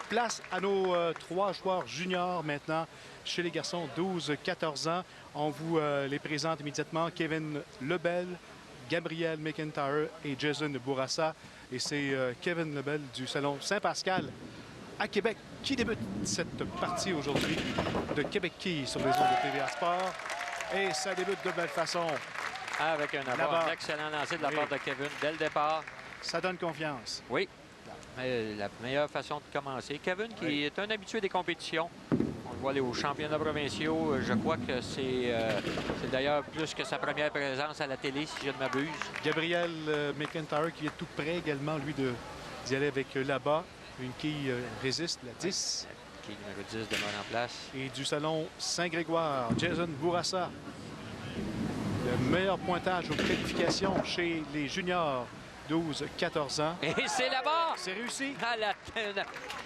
Place à nos 3 joueurs juniors maintenant chez les garçons 12-14 ans. On vous les présente immédiatement. Kevin Lebel, Gabriel McIntyre et Jason Bourassa. Et c'est Kevin Lebel du Salon Saint-Pascal à Québec qui débute cette partie aujourd'hui de Québec Quay sur les ondes de TVA Sport. Et ça débute de belle façon. Avec un excellent lancer de la part de Kevin dès le départ. Ça donne confiance. Oui, la meilleure façon de commencer. Kevin qui est un habitué des compétitions. On le voit aller aux championnats provinciaux. Je crois que c'est d'ailleurs plus que sa première présence à la télé, si je ne m'abuse. Gabriel McIntyre qui est tout prêt également, lui, d'y aller avec là-bas. Une quille résiste, la 10. Quille numéro 10 demeure en place. Et du salon Saint-Grégoire, Jason Bourassa. Le meilleur pointage aux qualifications chez les juniors 12-14 ans. Et c'est là-bas! C'est réussi.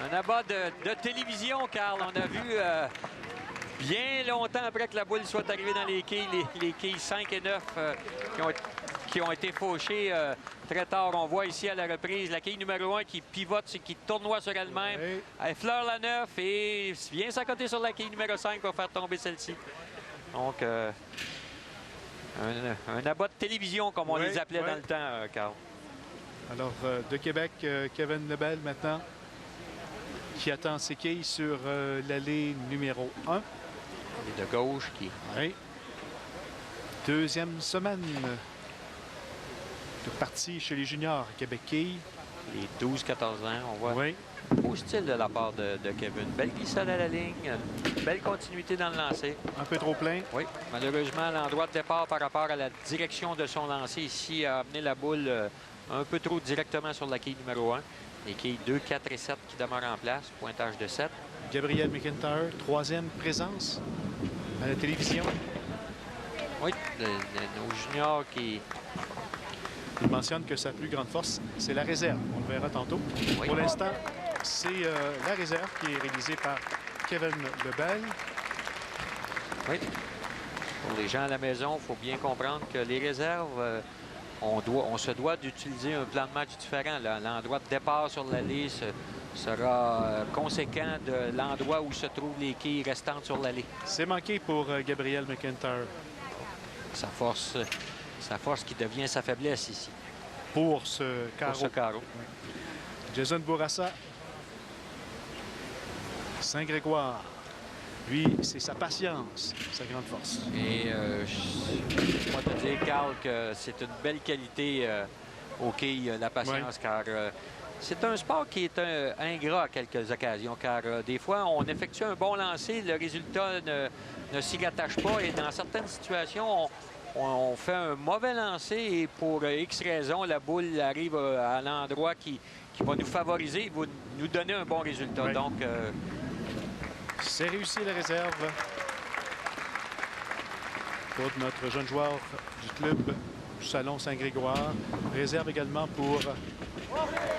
Un abat de télévision, Carl. On a vu bien longtemps après que la boule soit arrivée dans les quilles 5 et 9 qui ont été fauchées très tard. On voit ici à la reprise la quille numéro 1 qui pivote, qui tournoie sur elle-même. Oui. Elle fleure la 9 et vient s'accoter sur la quille numéro 5 pour faire tomber celle-ci. Donc, un abat de télévision, comme on les appelait dans le temps, Carl. Alors, de Québec, Kevin Lebel maintenant, qui attend ses quilles sur l'allée numéro 1. Et de gauche qui... Oui. Deuxième semaine de partie chez les juniors à Québec Quay. Les 12-14 ans, on voit. Oui. Beau style de la part de Kevin. Belle glissade à la ligne, belle continuité dans le lancer. Un peu trop plein. Oui, malheureusement, l'endroit de départ par rapport à la direction de son lancer ici a amené la boule un peu trop directement sur la quille numéro 1. Les quilles 2, 4 et 7 qui demeurent en place. Pointage de 7. Gabriel McIntyre, troisième présence à la télévision. Oui, nos juniors qui... Il mentionne que sa plus grande force, c'est la réserve. On le verra tantôt. Oui. Pour l'instant, c'est la réserve qui est réalisée par Kevin Lebel. Oui. Pour les gens à la maison, il faut bien comprendre que les réserves, on se doit d'utiliser un plan de match différent. L'endroit de départ sur l'allée sera conséquent de l'endroit où se trouvent les quilles restantes sur l'allée. C'est manqué pour Gabriel McIntyre. Sa force qui devient sa faiblesse ici. Pour ce carreau. Pour ce carreau. Jason Bourassa. Saint-Grégoire. Lui, c'est sa patience, sa grande force. Et je dois te dire, Carl, que c'est une belle qualité au quilles, la patience, car c'est un sport qui est ingrat à quelques occasions, car des fois, on effectue un bon lancer, le résultat ne s'y rattache pas, et dans certaines situations, on fait un mauvais lancer et pour X raisons, la boule arrive à l'endroit qui va nous favoriser, va nous donner un bon résultat. Oui. Donc, c'est réussi la réserve pour notre jeune joueur du club du Salon Saint-Grégoire. Réserve également pour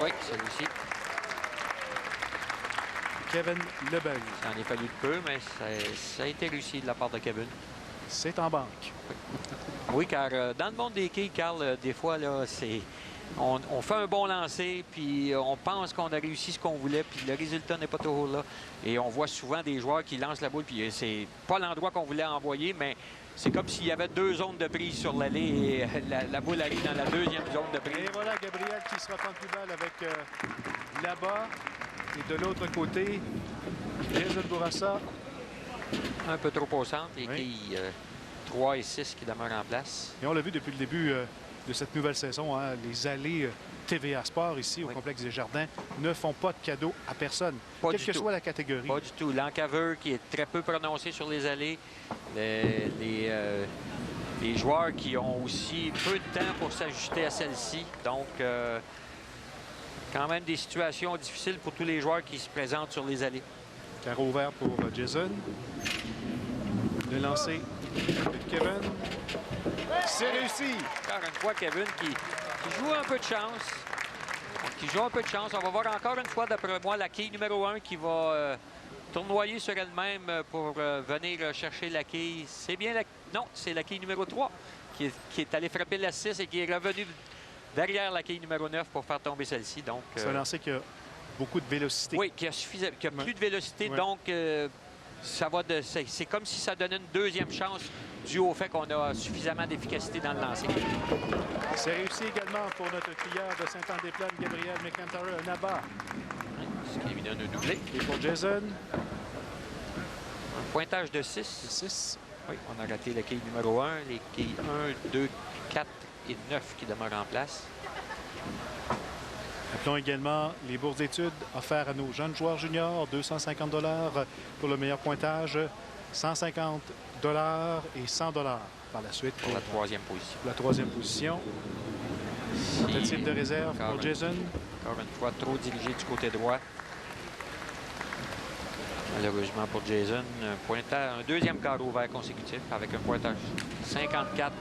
oui, celui-ci. Kevin Lebel. Ça en est fallu de peu, mais ça a été réussi de la part de Kevin. C'est en banque. Oui, car dans le monde des quilles, Carl, des fois, là, on fait un bon lancer, puis on pense qu'on a réussi ce qu'on voulait, puis le résultat n'est pas toujours là. Et on voit souvent des joueurs qui lancent la boule, puis c'est pas l'endroit qu'on voulait envoyer, mais c'est comme s'il y avait 2 zones de prise sur l'allée et la boule arrive dans la 2e zone de prise. Et voilà Gabriel qui sera prendre plus balle avec là-bas. Et de l'autre côté, Jason Bourassa. Un peu trop au centre, les quilles 3 et 6 qui demeurent en place. Et on l'a vu depuis le début de cette nouvelle saison, hein, les allées TVA Sport ici au complexe des Jardins ne font pas de cadeaux à personne, quelle que soit la catégorie. Pas du tout. L'encaveur qui est très peu prononcé sur les allées. Les joueurs qui ont aussi peu de temps pour s'ajuster à celle-ci. Donc, quand même des situations difficiles pour tous les joueurs qui se présentent sur les allées. Carreau ouvert pour Jason. Le lancer de Kevin. C'est réussi! Encore une fois, Kevin qui joue un peu de chance. On va voir encore une fois, d'après moi, la quille numéro 1 qui va tournoyer sur elle-même pour venir chercher la quille. C'est bien la... Non, c'est la quille numéro 3 qui est allée frapper la 6 et qui est revenue derrière la quille numéro 9 pour faire tomber celle-ci. Donc, c'est un lancer qui a beaucoup de vélocité. Oui, qui a plus de vélocité, Ouais. donc c'est comme si ça donnait une deuxième chance dû au fait qu'on a suffisamment d'efficacité dans le lancer. C'est réussi également pour notre crieur de Saint-Anne-des-Plaines, Gabriel McIntyre, un abat. Ce qui lui donne un doublé. Et pour Jason, Un pointage de 6. 6. Oui, on a raté la quille numéro 1, les quilles 1, 2, 4 et 9 qui demeurent en place. Appelons également les bourses d'études offertes à nos jeunes joueurs juniors, 250 $ pour le meilleur pointage, 150 $ et 100 $ par la suite Pour la troisième position. la troisième position. Tentative de réserve pour Jason. Encore une fois, trop dirigé du côté droit. Malheureusement pour Jason, un deuxième carreau vert consécutif avec un pointage 54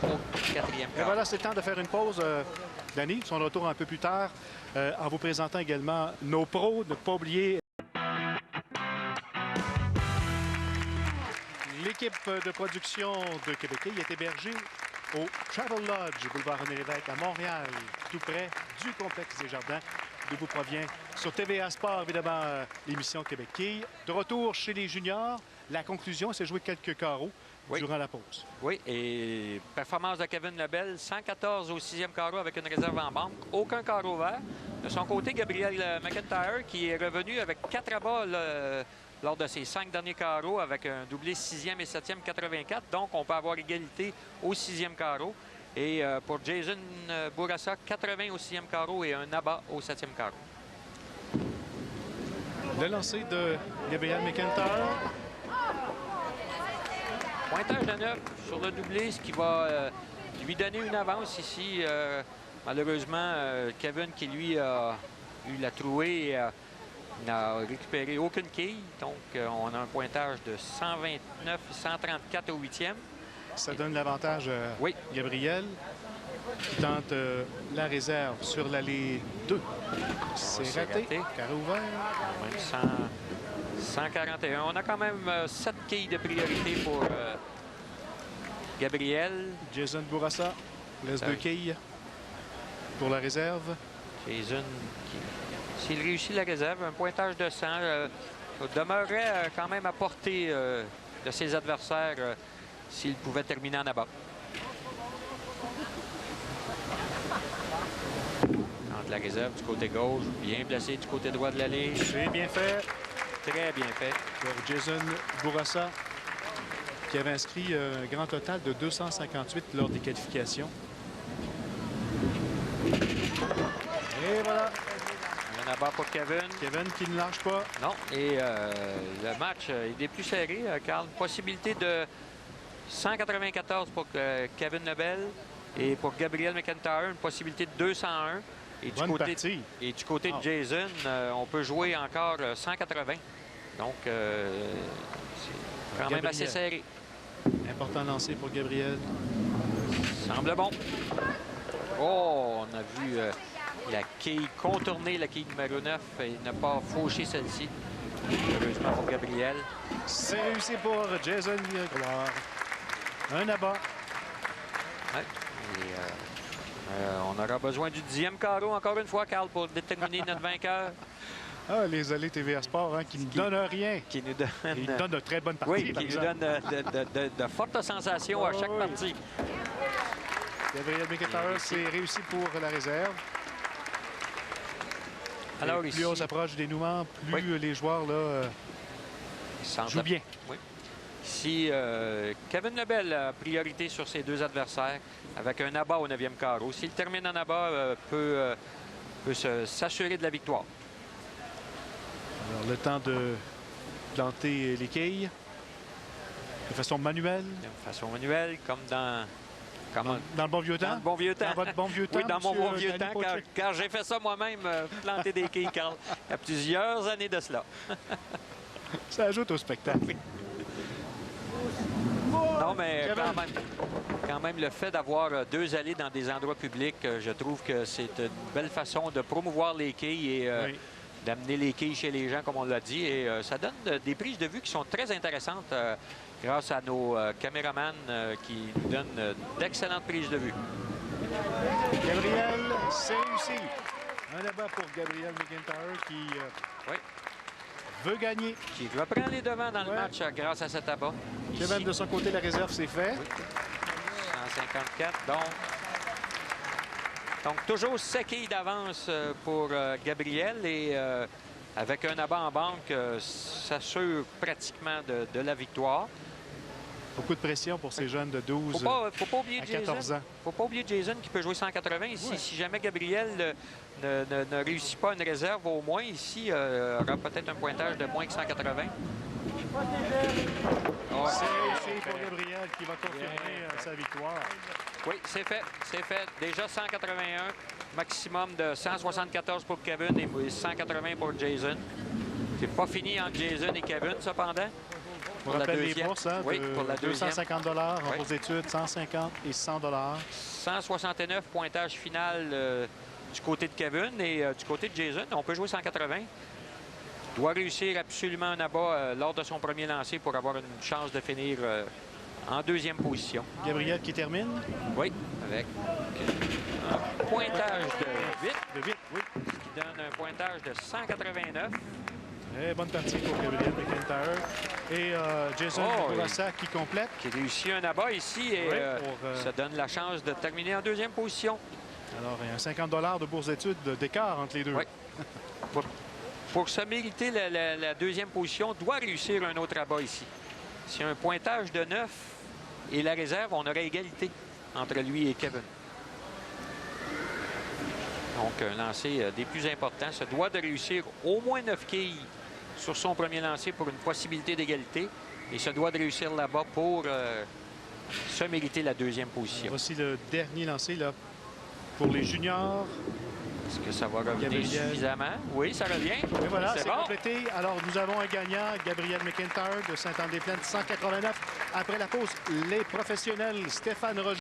au quatrième Et carreau. voilà, c'est le temps de faire une pause. Danny, son retour un peu plus tard, en vous présentant également nos pros. Ne pas oublier l'équipe de production de Québec est hébergée au Travel Lodge, boulevard René-Lévesque à Montréal, tout près du complexe des Jardins, d'où vous provient sur TVA Sport, évidemment, l'émission Québec Quille. De retour chez les juniors, la conclusion, c'est jouer quelques carreaux durant la pause. Oui, et performance de Kevin Lebel, 114 au 6e carreau avec une réserve en banque, aucun carreau vert. De son côté, Gabriel McIntyre qui est revenu avec 4 abats lors de ses 5 derniers carreaux avec un doublé 6e et 7e 84. Donc, on peut avoir égalité au 6e carreau. Et pour Jason Bourassa, 80 au 6e carreau et un abat au 7e carreau. Le lancer de Gabriel McIntyre. Pointage de 9 sur le doublé, ce qui va lui donner une avance ici. Malheureusement, Kevin qui, lui, a eu la trouée n'a récupéré aucune quille. Donc, on a un pointage de 129 et 134 au 8e. Ça donne l'avantage à Gabriel qui tente la réserve sur l'allée 2. C'est raté. Carré ouvert. Même 141. On a quand même 7 quilles de priorité pour Gabriel. Jason Bourassa laisse 2 quilles pour la réserve. Jason, s'il réussit la réserve, un pointage de 100, demeurerait quand même à portée de ses adversaires s'il pouvait terminer en abat. Entre la réserve du côté gauche, bien placé du côté droit de l'allée. C'est bien fait. Très bien fait. Pour Jason Bourassa, qui avait inscrit un grand total de 258 lors des qualifications. Et voilà. Un abat pour Kevin. Kevin qui ne lâche pas. Non. Et le match est des plus serrés, Carl. Possibilité de 194 pour Kevin Lebel. Et pour Gabriel McIntyre, une possibilité de 201. Et du côté de Jason, on peut jouer encore 180. Donc, c'est quand même assez serré. Important lancer pour Gabriel. Semble bon. Oh, on a vu la quille contourner la quille numéro 9 et ne pas faucher celle-ci. Heureusement pour Gabriel. C'est réussi pour Jason Gloire. Un abat. Ouais. Et, on aura besoin du 10e carreau, encore une fois, Carl, pour déterminer notre vainqueur. Ah, les allées TVA Sport qui ne donnent rien. Qui nous donne... Ils donnent de très bonnes parties. Oui, qui nous donne de fortes sensations à chaque partie. Gabriel McIntyre, c'est réussi pour la réserve. Alors, plus ici, on s'approche des dénouements, plus les joueurs là, jouent bien. Oui. Ici, Kevin Lebel a priorité sur ses deux adversaires avec un abat au 9e carreau. S'il termine en abat, peut s'assurer de la victoire. Alors, le temps de planter les quilles de façon manuelle. De façon manuelle, comme dans le bon vieux temps. Dans le bon vieux temps. Dans votre bon vieux temps. Oui, dans mon bon vieux temps, Poitras. car j'ai fait ça moi-même, planter des quilles, Carl, il y a plusieurs années de cela. Ça ajoute au spectacle. Oui. Non, mais quand même, le fait d'avoir deux allées dans des endroits publics, je trouve que c'est une belle façon de promouvoir les quilles et d'amener les quilles chez les gens, comme on l'a dit. Et ça donne des prises de vue qui sont très intéressantes grâce à nos caméramans qui nous donnent d'excellentes prises de vue. Gabriel, c'est réussi. Un abat pour Gabriel McIntyre qui Oui. veut gagner. Qui reprend les devants dans le match grâce à cet abat. Kevin, Ici, de son côté, la réserve, c'est fait. 154, donc toujours 7 quilles d'avance pour Gabriel et avec un abat en banque, s'assure pratiquement de la victoire. Beaucoup de pression pour ces jeunes de 12 faut pas oublier à Jason. 14 ans. Faut pas oublier Jason qui peut jouer 180 ici. Si jamais Gabriel ne réussit pas une réserve au moins ici, aura peut-être un pointage de moins que 180. C'est réussi pour Gabriel qui va confirmer sa victoire. Oui, c'est fait. C'est fait. Déjà 181. Maximum de 174 pour Kevin et 180 pour Jason. C'est pas fini entre Jason et Kevin, cependant. On rappelle les bourses, hein, oui, pour la 250 $ en bourse d'études, 150 et 100 $. 169 pointage final du côté de Kevin et du côté de Jason, on peut jouer 180. Doit réussir absolument un abat lors de son premier lancer pour avoir une chance de finir en deuxième position. Gabriel qui termine. Oui, avec un pointage de 8. De 8, oui. Ce qui donne un pointage de 189. Très bonne partie pour Gabriel McIntyre. Et Jason Bourassa qui complète. Qui réussit un abat ici et ça donne la chance de terminer en deuxième position. Alors, il y a 50 $ de bourse d'études d'écart entre les deux. Oui. Pour se mériter la deuxième position, doit réussir un autre abat ici. S'il y a un pointage de 9 et la réserve, on aurait égalité entre lui et Kevin. Donc, un lancer des plus importants. Se doit de réussir au moins 9 quilles sur son premier lancer pour une possibilité d'égalité. Et se doit de réussir là-bas pour se mériter la deuxième position. Voici le dernier lancer là, pour les juniors. Est-ce que ça va revenir Gabriel suffisamment? Oui, ça revient. Et voilà, c'est bon. complété. Alors, nous avons un gagnant, Gabriel McIntyre de Saint-Anne-des-Plaines, 189. Après la pause, les professionnels, Stéphane Roger.